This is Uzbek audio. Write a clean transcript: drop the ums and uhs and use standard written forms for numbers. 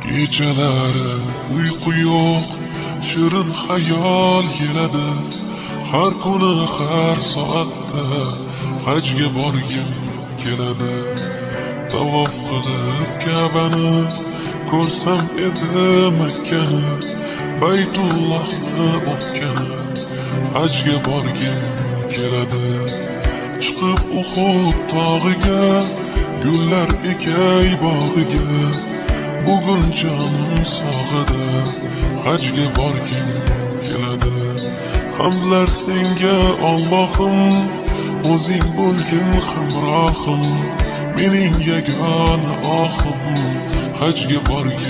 Kechalari uyqu yo'q, shirin xayol keladi. Har kuni har soatda hajga borgim keladi. Tavof qilib Ka'bani ko'rsam edi Makkani, Baytullohni o'pkani, hajga borgim keladi. Chiqib Uhud tog'iga, gullar ekay bog'iga, bugun jonim sog'ida, hajga borgim keladi. Hamdlar senga Allohim, o'zing bo'lgin hamrohim, mening yagona ohim, hajga borgim